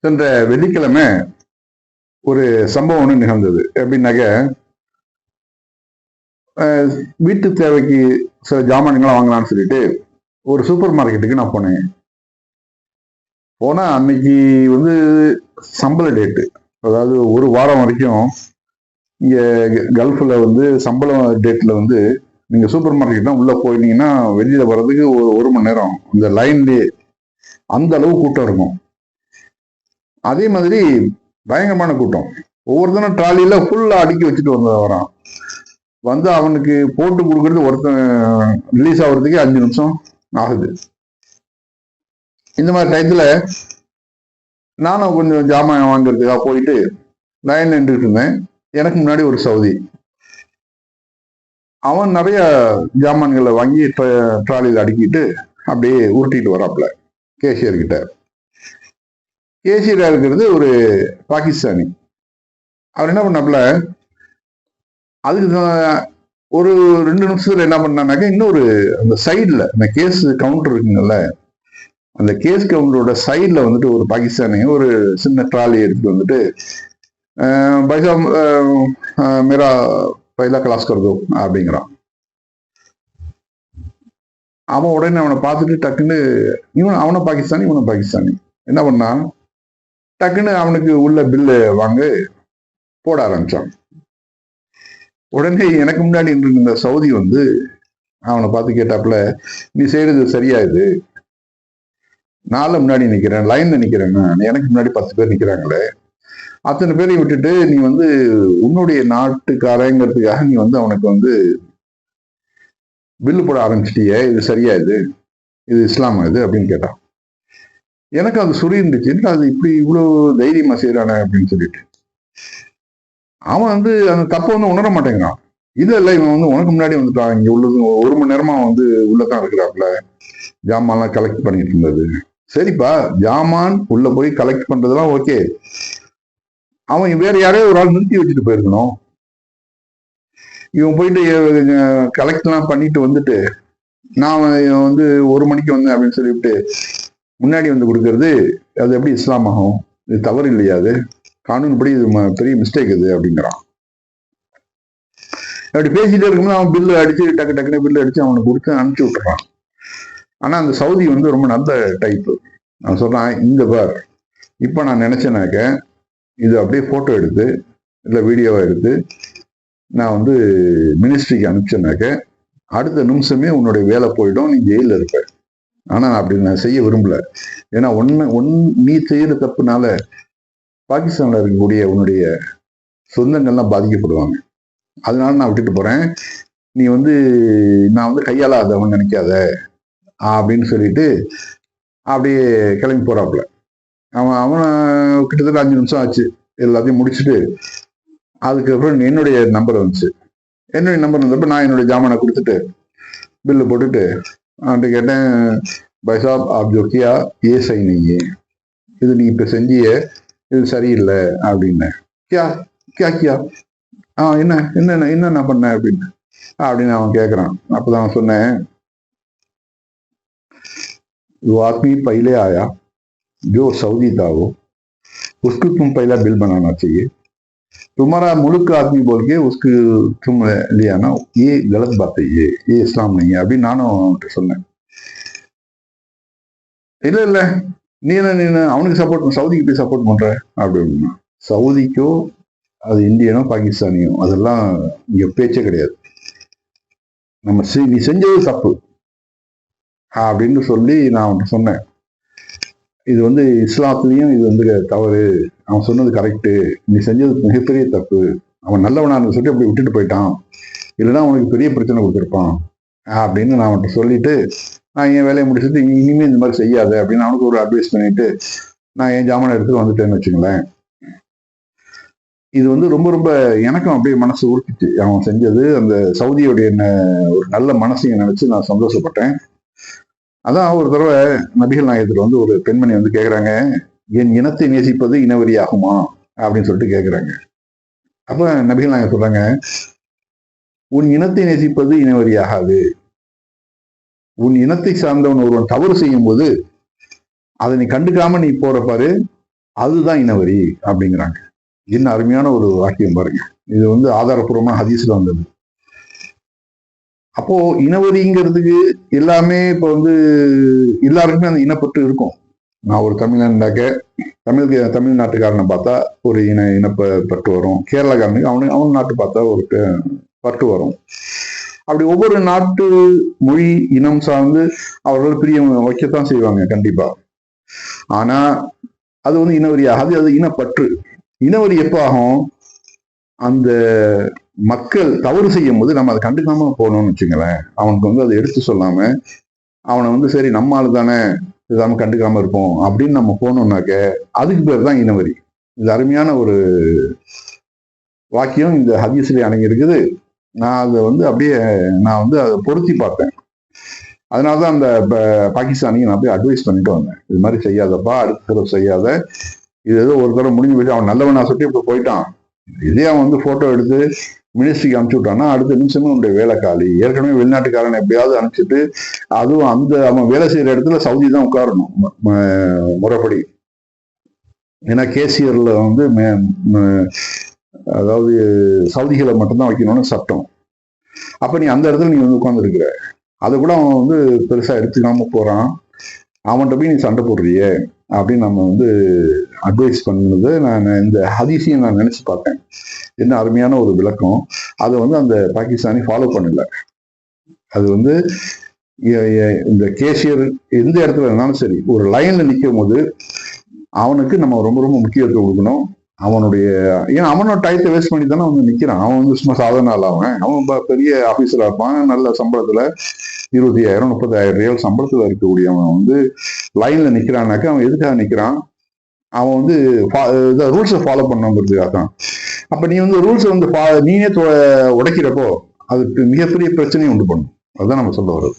சென்ற வெள்ளிக்கிழமை ஒரு சம்பவம் ஒன்று நிகழ்ந்தது. எப்படின்னாக்க, வீட்டு தேவைக்கு சில ஜாமான்கள்லாம் வாங்கலாம்னு சொல்லிட்டு ஒரு சூப்பர் மார்க்கெட்டுக்கு நான் போனேன். போனா அன்னைக்கு வந்து சம்பள டேட்டு, அதாவது ஒரு வாரம் வரைக்கும் இங்க கல்ஃப்ல வந்து சம்பளம் டேட்ல வந்து நீங்க சூப்பர் மார்க்கெட்னா உள்ள போயிட்டீங்கன்னா வெளியில வர்றதுக்கு ஒரு மணி நேரம் இந்த லைன்லயே அந்த அளவு கூட்டம் இருக்கும். அதே மாதிரி பயங்கரமான கூட்டம். ஒவ்வொருத்தனும் ட்ராலியில ஃபுல்லா அடுக்கி வச்சுட்டு வரான். வந்து அவனுக்கு போட்டு கொடுக்கறது ஒருத்தன் ரிலீஸ் ஆகுறதுக்கே 5 நிமிஷம் ஆகுது. இந்த மாதிரி டயத்துல நானும் கொஞ்சம் ஜாமான் வாங்குறதுக்காக போயிட்டு லைன்ல நின்றுட்டு இருந்தேன். எனக்கு முன்னாடி ஒரு சவுதி, அவன் நிறைய ஜாமான்களை வாங்கி ட்ராலியில் அடுக்கிட்டு அப்படியே உருட்டிட்டு வராப்புல கேஷியர் கிட்ட. கேஷியரா இருக்கிறது ஒரு பாகிஸ்தானி. அவர் என்ன பண்ணாப்புல, அதுக்கு ஒரு 2 நிமிஷத்துல என்ன பண்ணானாக்க, இன்னொரு அந்த சைட்ல அந்த கேஸ் கவுண்டர் இருக்குங்கல்ல, அந்த கேஸ் கவுண்டரோட சைட்ல வந்துட்டு ஒரு பாகிஸ்தானி ஒரு சின்ன ட்ராலி எடுத்துட்டு வந்துட்டு பைசா மேரா பைலா கிளாஸ் கருதோ அப்படிங்கிறான். அவன் உடனே அவனை பார்த்துட்டு டக்குன்னு அவனும் பாகிஸ்தானி இவனும் பாகிஸ்தானி என்ன பண்ணான், டக்குன்னு அவனுக்கு உள்ள பில்லு வாங்க போட ஆரம்பிச்சான். உடனே எனக்கு முன்னாடி இருந்த சவுதி வந்து அவனை பார்த்து கேட்டாப்புல, நீ செய்யறது சரியா? இது நானும் முன்னாடி நிக்கிறேன், லைன்ல நிக்கிறேன், எனக்கு முன்னாடி 10 பேர் நிக்கிறாங்களே, அத்தனை பேரையும் விட்டுட்டு நீ வந்து உன்னுடைய நாட்டுக்காரங்கிறதுக்காக நீ வந்து அவனுக்கு வந்து பில்லு போட ஆரம்பிச்சிட்டியே, இது சரியா? இது இஸ்லாமா இது அப்படின்னு கேட்டான். எனக்கு அது சுரி இருந்துச்சு, அது இப்படி இவ்வளவு தைரியமா செய்யறானே அப்படின்னு சொல்லிட்டு. அவன் வந்து அந்த தப்பை வந்து உணர மாட்டேங்கிறான். இல்ல இவன் வந்து உனக்கு முன்னாடி வந்துட்டான், இங்க உள்ளது 1 மணி நேரமா வந்து உள்ளதான் இருக்கிறாப்புல, ஜாமான்லாம் கலெக்ட் பண்ணிட்டு இருந்தது. சரிப்பா, ஜாமான் உள்ள போய் கலெக்ட் பண்றதெல்லாம் ஓகே, அவன் வேற யாரையோ ஒரு ஆள் நிறுத்தி வச்சுட்டு போயிருக்கணும். இவன் போயிட்டு கலெக்ட் எல்லாம் பண்ணிட்டு வந்துட்டு நான் வந்து 1 மணிக்கு வந்தேன் அப்படின்னு சொல்லிவிட்டு முன்னாடி வந்து கொடுக்கறது, அது எப்படி இஸ்லாம் ஆகும்? இது தவறு இல்லையா? அது கானூன் படி இது பெரிய மிஸ்டேக் இது அப்படிங்கிறான். அப்படி பேசிட்டே இருக்கும்போது அவன் பில்லு அடிச்சு டக்குன்னு பில்லு அடிச்சு அவனுக்கு கொடுத்து அனுப்பிச்சு விட்டுறான். ஆனா அந்த சவுதி வந்து ரொம்ப நல்ல டைப்பு. நான் சொல்றான், இந்த பார், இப்ப நான் நினைச்சேனாக்க இது அப்படியே போட்டோ எடுத்து இல்லை வீடியோவை எடுத்து நான் வந்து மினிஸ்ட்ரிக்கு அனுப்பிச்சேனாக்க அடுத்த நிமிஷமே உன்னுடைய வேலை போயிடும், நீ ஜெயிலில் இருப்ப. ஆனா அப்படி நான் செய்ய விரும்பல. ஏன்னா நீ செய்யற தப்புனால பாகிஸ்தான்ல இருக்கக்கூடிய உன்னுடைய சொந்தங்கள்லாம் பாதிக்கப்படுவாங்க. அதனால நான் விட்டுட்டு போறேன். நீ வந்து நான் வந்து கையாளாதவன் நினைக்காத அப்படின்னு சொல்லிட்டு அப்படியே கிளம்பி போறாப்புல. அவன் கிட்டத்தட்ட 5 நிமிஷம் ஆச்சு எல்லாத்தையும் முடிச்சுட்டு. அதுக்கப்புறம் என்னுடைய நம்பர் வந்துச்சு. என்னுடைய நம்பர் வந்தப்ப நான் என்னுடைய ஜாமானை கொடுத்துட்டு பில்லு போட்டுட்டு அவன்கிட்ட கேட்டேன், பைசாப் ஆப் ஜோக்கியா ஏ சை நெய்யே, இது நீ இப்ப செஞ்சிய இது சரியில்லை அப்படின்னேன். கியா கியா கியா என்ன பண்ண அப்படின்னு அவன் கேட்கறான். அப்பதான் அவன் சொன்னேன், वो आदमी पहले आया जो सऊदी था, वो उसको तुम पहला बिल बनाना चाहिए, तुम्हारा मुल्क का आदमी बोल के उसको तुम लिया ना, ये गलत बात है, ये इस्लाम नहीं है அப்படின்னு நானும் அவன்கிட்ட சொன்னேன். இல்ல நீ என்ன அவனுக்கு சப்போர்ட், சவுதிக்கு போய் சப்போர்ட் பண்ற அப்படின்னா, சவுதிக்கோ அது இந்தியனோ பாகிஸ்தானியோ அதெல்லாம் இங்க பேச்சே கிடையாது. நீ செஞ்சது தப்பு அப்படின்னு சொல்லி நான் அவன்கிட்ட சொன்னேன். இது வந்து இஸ்லாத்துலயும் இது வந்து தவறு, அவன் சொன்னது கரெக்டு, நீ செஞ்சது மிகப்பெரிய தப்பு, அவன் நல்லவனான்னு சொல்லி அப்படி விட்டுட்டு போயிட்டான், இல்லைன்னா அவனுக்கு பெரிய பிரச்சனை கொடுத்துருப்பான் அப்படின்னு நான் அவன்கிட்ட சொல்லிட்டு நான் என் வேலையை முடிச்சுட்டு இனிமே இந்த மாதிரி செய்யாத அப்படின்னு அவனுக்கு ஒரு அட்வைஸ் பண்ணிட்டு நான் என் ஜாமான் எடுத்துட்டு வந்துட்டேன்னு வச்சுங்களேன். இது வந்து ரொம்ப ரொம்ப எனக்கும் அப்படியே மனசு உறுத்திச்சு. அவன் செஞ்சது அந்த சவுதியோடைய ஒரு நல்ல மனசையும் நினைச்சு நான் சந்தோஷப்பட்டேன். அதான் ஒரு தடவை நபிகள் நாயகத்துல வந்து ஒரு பெண்மணி வந்து கேட்குறாங்க, என் இனத்தை நேசிப்பது இனவெறி ஆகுமா அப்படின்னு சொல்லிட்டு கேட்குறாங்க. அப்ப நபிகள் நாயகம் சொல்றாங்க, உன் இனத்தை நேசிப்பது இனவெறி ஆகாது. உன் இனத்தை சார்ந்தவன் ஒருவன் தவறு செய்யும் போது அதை நீ கண்டுக்காம நீ போற பாரு, அதுதான் இனவரி அப்படிங்கிறாங்க. என்ன அருமையான ஒரு வாக்கியம் பாருங்க. இது வந்து ஆதாரப்பூர்வமா ஹதீஸ்ல வந்தது. அப்போ இனவரிங்கிறதுக்கு எல்லாமே இப்போ வந்து எல்லாருக்குமே அந்த இனப்பற்று இருக்கும். நான் ஒரு தமிழன்டாக்க தமிழ்நாட்டுக்காரனை பார்த்தா ஒரு இனப்பற்று வரும். கேரளாக்காரனுக்கு அவன் நாட்டு பார்த்தா ஒரு பற்று வரும். அப்படி ஒவ்வொரு நாட்டு மொழி இனம் சார்ந்து அவர்கள் பிரியம் வைக்கத்தான் செய்வாங்க கண்டிப்பா. ஆனா அது வந்து இனவரி ஆகாது, அது இனப்பற்று. இனவரி எப்ப ஆகும்? அந்த மக்கள் தவறு செய்யும் போது நம்ம அதை கண்டுக்காம போகணும்னு வச்சுங்களேன். அவனுக்கு வந்து அதை எடுத்து சொல்லாம அவனை வந்து சரி நம்ம ஆளு தானே இதாம கண்டுக்காம இருப்போம் அப்படின்னு நம்ம போனோம்னாக்க அதுக்கு பேர் தான் இனவரி. இது அருமையான ஒரு வாக்கியம் இந்த ஹதீஸ்ல அடங்கி இருக்குது. நான் அதை வந்து அப்படியே நான் வந்து அதை பொருத்தி பார்த்தேன். அதனாலதான் அந்த பாகிஸ்தானிக்கு நான் போய் அட்வைஸ் பண்ணிட்டு வந்தேன். இது மாதிரி செய்யாதப்பா, அடுத்த தடவை செய்யாத. இது ஏதோ ஒரு தடவை முடிஞ்சு போயிட்டு அவன் நல்லவனா சொல்லிட்டு இப்ப போயிட்டான். இதே அவன் வந்து போட்டோ எடுத்து மினிஸ்ட்ரிக்கு அனுப்பிச்சு விட்டான்னா அடுத்த நிமிஷமே உன்னுடைய வேலை காலி. ஏற்கனவே வெளிநாட்டுக்காரன் எப்படியாவது அனுப்பிச்சிட்டு அதுவும் அந்த அவன் வேலை செய்யற இடத்துல சவுதி தான் உட்காரணும் முறைப்படி. ஏன்னா கேசியர்ல வந்து அதாவது சவுதிகளை மட்டும்தான் வைக்கணும்னு சட்டம். அப்ப நீ அந்த இடத்துல நீ வந்து உட்கார்ந்து இருக்கிற. அதை கூட அவன் வந்து பெருசா எடுத்துக்காம போறான். அவன்கிட்ட போய் நீ சண்டை போடுறியே அப்படின்னு நம்ம வந்து அட்வைஸ் பண்ணது நான் இந்த ஹதீஸையும் நான் நினைச்சு பார்த்தேன். என்ன அருமையான ஒரு விளக்கம். அதை வந்து அந்த பாகிஸ்தானி ஃபாலோ பண்ணல. அது வந்து இந்த கேஷியர் எந்த இடத்துல இருந்தாலும் சரி ஒரு லைன்ல நிற்கும் போது அவனுக்கு நம்ம ரொம்ப ரொம்ப முக்கியத்துவம் கொடுக்கணும். அவனுடைய ஏன்னா அவனோட டயத்தை வேஸ்ட் பண்ணி தானே வந்து நிக்கிறான். அவன் வந்து சும்மா சாதாரண அவன் பெரிய ஆபீசரா இருப்பான். நல்ல சம்பளத்துல 20,000 30,000 சம்பளத்துல இருக்கக்கூடியவன் வந்து லைன்ல நிக்கிறான்னாக்க அவன் எதுக்காக நிக்கிறான்? அவன் வந்து ரூல்ஸை ஃபாலோ பண்ணுங்கிறதுக்காக தான். அப்ப நீ வந்து ரூல்ஸை வந்து நீனே உடைக்கிறப்போ அதுக்கு மிகப்பெரிய பிரச்சனையை உண்டு பண்ணும். அதுதான் நம்ம சொல்ல வர்றது.